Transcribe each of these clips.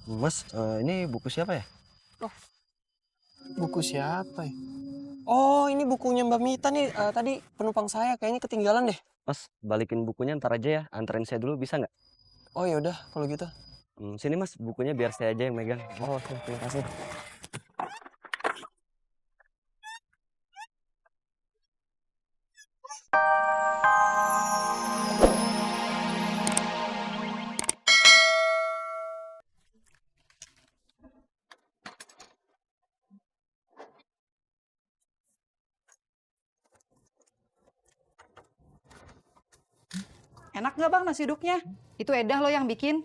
Mas, ini buku siapa ya? Oh, buku siapa ya? Oh, ini bukunya Mbak Mita nih. Tadi penumpang saya kayaknya ketinggalan deh. Mas, balikin bukunya ntar aja ya. Anterin saya dulu bisa nggak? Oh ya udah kalau gitu. Sini mas, bukunya biar saya aja yang megang. Oh, oke, terima kasih. Enak nggak bang nasi uduknya? Itu Edah lo yang bikin.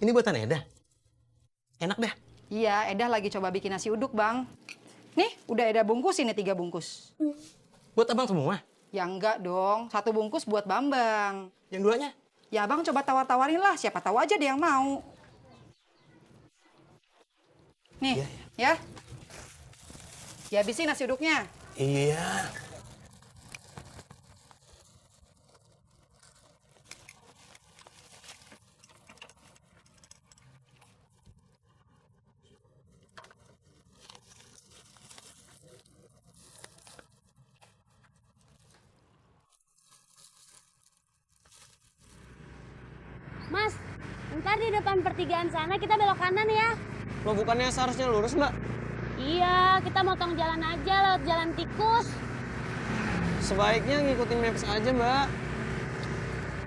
Ini buatan Eda. Enak dah. Iya, Edah lagi coba bikin nasi uduk bang. Nih, udah Edah bungkus ini 3 bungkus. Buat abang semua. Ya enggak dong, 1 bungkus buat Bambang. Yang duanya. Ya abang coba tawar-tawarin lah, siapa tahu aja dia yang mau. Nih, ya. Dihabisin nasi uduknya. Iya. Mas, ntar di depan pertigaan sana kita belok kanan ya. Lo bukannya seharusnya lurus, Mbak? Iya, kita motong jalan aja lewat jalan tikus. Sebaiknya ngikutin maps aja, Mbak.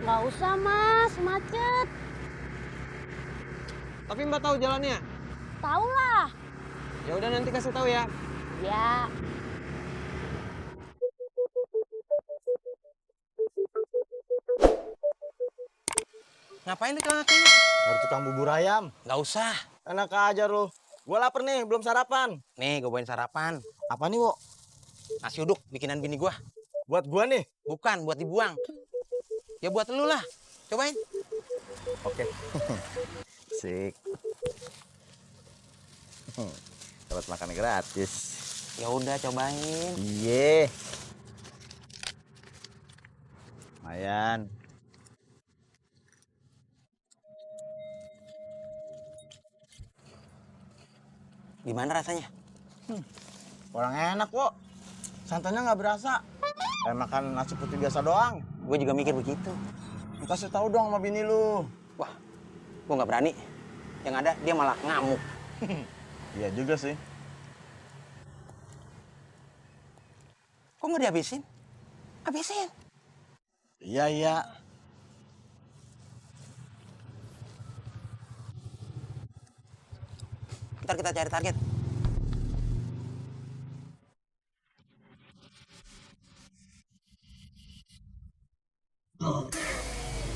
Nggak usah, Mas, macet. Tapi Mbak tahu jalannya? Tahu lah. Ya udah nanti kasih tahu ya. Ya, Ngapain nih kakaknya? Dari tukang bubur ayam. Nggak usah. Enak aja lu. Gua lapar nih, belum sarapan. Nih, gue bawain sarapan. Apa nih, Wo? Nasi uduk bikinan bini gua. Buat gua nih. Bukan buat dibuang. Ya buat lu lah. Cobain. Oke. Sik. Dapat makan gratis. Ya udah cobain. Iye. Lumayan. Gimana rasanya? Kurang enak, Wo. Santannya nggak berasa. Kayak makan nasi putih biasa doang. Gue juga mikir begitu. Lu kasih tahu dong sama bini lu. Wah, gue nggak berani. Yang ada dia malah ngamuk. Iya juga sih. Kok nggak dihabisin? Habisin. Iya, iya. Ntar kita cari target.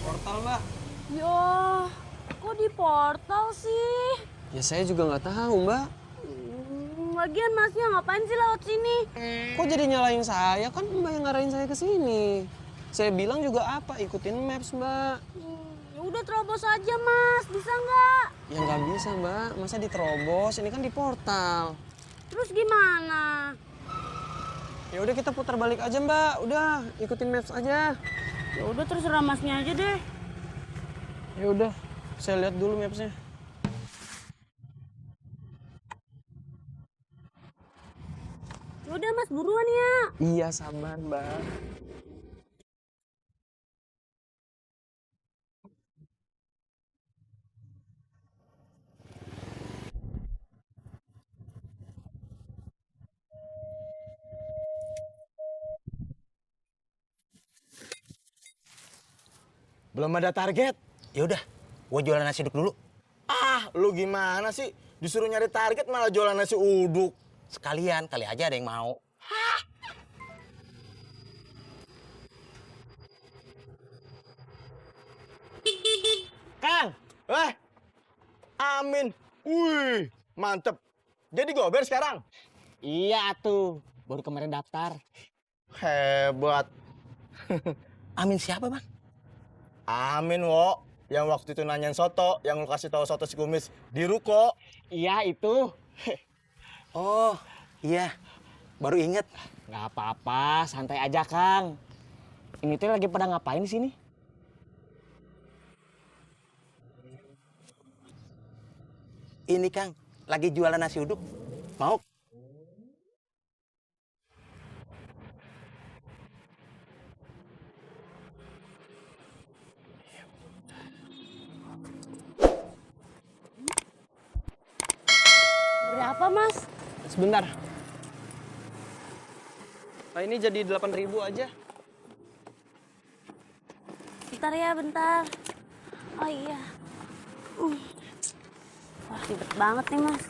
Portal, Mbak. yo, kok di portal sih? Ya saya juga nggak tahu, Mbak. Lagian masnya ngapain sih lewat sini? Kok jadi nyalain saya? Kan Mbak yang ngarahin saya ke sini. Saya bilang juga apa, ikutin maps, Mbak. Ya udah terobos aja, Mas. Bisa nggak? Ya nggak bisa, Mbak. Masa diterobos? Ini kan di portal. Terus gimana? Ya udah kita putar balik aja, Mbak. Udah, ikutin maps aja. Ya udah terserah Masnya aja deh. Ya udah, saya lihat dulu mapsnya. Ya udah Mas, buruan ya. Iya, sabar, Mbak. Belum ada target. Ya udah, gue jualan nasi uduk dulu. Ah, lu gimana sih? Disuruh nyari target malah jualan nasi uduk. Sekalian, kali aja ada yang mau. Kang, Amin. Wih, mantep. Jadi gober sekarang? Iya tuh, baru kemarin daftar. Hebat. Amin siapa, Bang? Amin, Wo. Yang waktu itu nanyain soto, yang lu kasih tahu soto si kumis di ruko. Iya itu. Oh, iya. Baru inget. Nggak apa-apa, santai aja Kang. Ini tuh lagi pada ngapain di sini? Ini Kang, lagi jualan nasi uduk. Mau? Berapa, Mas? Sebentar. Nah, ini jadi 8.000 aja. Bentar ya, bentar. Oh iya. Wah, ribet banget nih, Mas.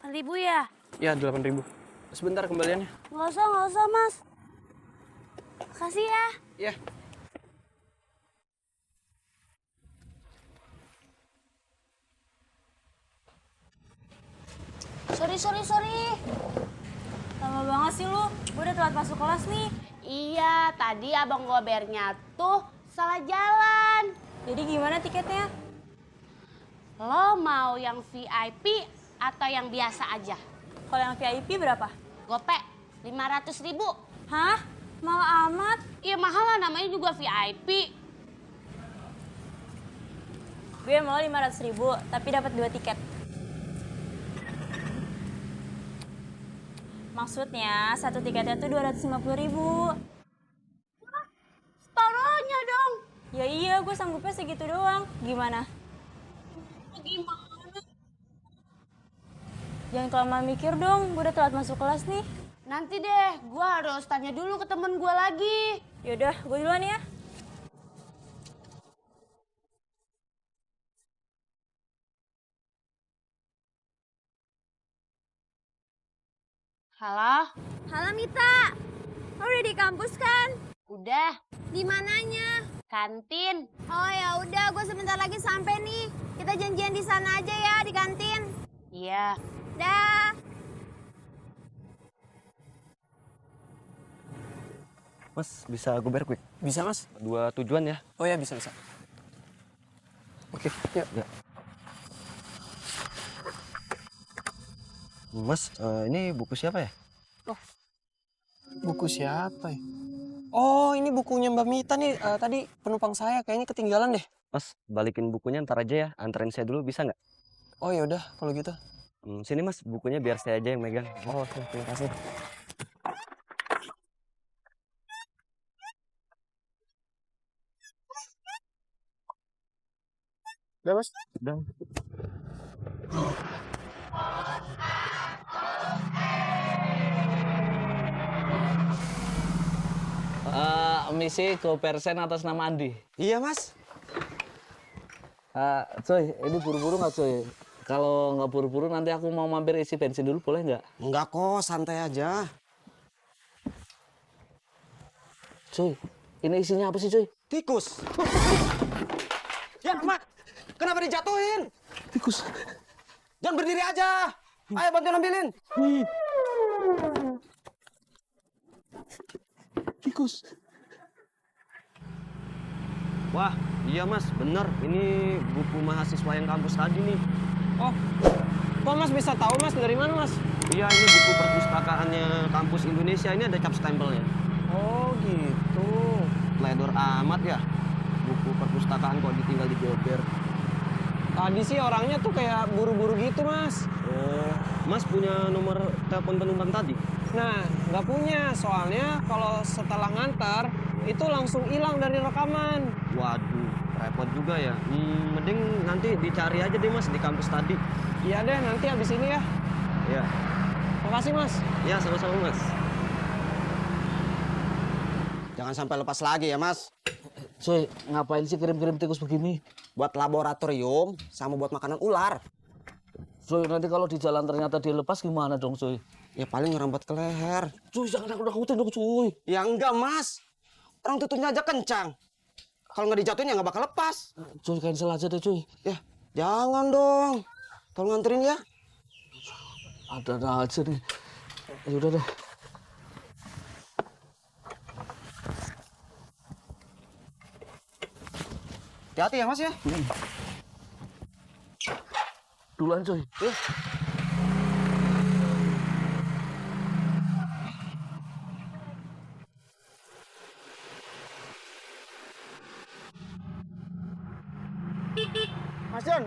8.000 ya? Ya, 8.000. Sebentar kembaliannya. Nggak usah, Mas. Makasih ya. Ya. Sorry. Lama banget sih lu. Gue udah telat masuk kelas nih. Iya, tadi abang gobernya tuh salah jalan. Jadi gimana tiketnya? Lo mau yang VIP atau yang biasa aja? Kalau yang VIP berapa? Gope, 500.000. Hah? Mahal amat? Iya mahal lah, namanya juga VIP. Gue mau 500.000, tapi dapat 2 tiket. Maksudnya, satu tiketnya tuh 250.000. Separuhnya dong. Ya iya, gue sanggupnya segitu doang. Gimana? Gimana? Jangan kelamaan mikir dong, gue udah telat masuk kelas nih. Nanti deh, gue harus tanya dulu ke temen gue lagi. Yaudah, gue duluan ya. Halo? Halo Mita, lo udah di kampus kan? Udah. Di mananya? Kantin. Oh ya udah, gue sebentar lagi sampai nih. Kita janjian di sana aja ya, di kantin. Iya. Dah. Mas, bisa gober quick? Bisa, Mas? 2 tujuan ya? Oh ya, bisa. Oke, yuk. Ya. Mas, ini buku siapa ya? Buku siapa ya? Oh, ini bukunya Mbak Mita nih. Tadi penumpang saya kayaknya ketinggalan deh. Mas, balikin bukunya ntar aja ya. Anterin saya dulu bisa nggak? Oh ya udah, kalau gitu. Sini mas, bukunya biar saya aja yang megang. Oh, oke, terima kasih. Udah, Mas? Udah. Misi ke persen atas nama Andi. Iya Mas. Coy, ini buru-buru nggak coy? Kalau nggak buru-buru nanti aku mau mampir isi bensin dulu, boleh nggak? Enggak kok, santai aja. Coy, ini isinya apa sih coy? Tikus. Ya Mak, kenapa dijatuhin? Tikus. Jangan berdiri aja. Ayo bantuin ambilin. Tikus. Wah, iya mas, bener. Ini buku mahasiswa yang kampus tadi nih. Oh, kok Mas bisa tahu Mas? Dari mana Mas? Iya, ini buku perpustakaannya kampus Indonesia. Ini ada cap stempelnya. Oh gitu. Ledor amat ya. Buku perpustakaan kok ditinggal di gober. Tadi sih orangnya tuh kayak buru-buru gitu Mas. Oh, mas punya nomor telepon penumpang tadi? Nah, nggak punya. Soalnya kalau setelah ngantar, itu langsung hilang dari rekaman. Waduh, repot juga ya. Mending nanti dicari aja deh mas di kampus tadi. Iya deh, nanti habis ini ya. Ya, Makasih Mas. ya sama-sama mas. Jangan sampai lepas lagi ya Mas. Coy, ngapain sih kirim-kirim tikus begini? Buat laboratorium sama buat makanan ular. Coy, nanti kalau di jalan ternyata dia lepas gimana dong coy? Ya paling ngerembat ke leher. Coy, jangan nakut-nakutin dong coy. Ya enggak Mas. Orang tutupnya aja kencang. Kalau nggak dijatuhin ya nggak bakal lepas. Coy, cancel aja deh coy. Ya jangan dong. Tolong nganterin ya. Ada aja nih. Ya udah deh. Hati-hati ya Mas ya. Duluan coy. Mas John,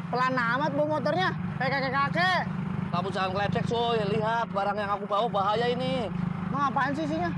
Pelan amat bawa motornya, kayak kakek-kakek. Kamu jangan ngeledek, Soy. Lihat, barang yang aku bawa bahaya ini. Emang apaan sih isinya?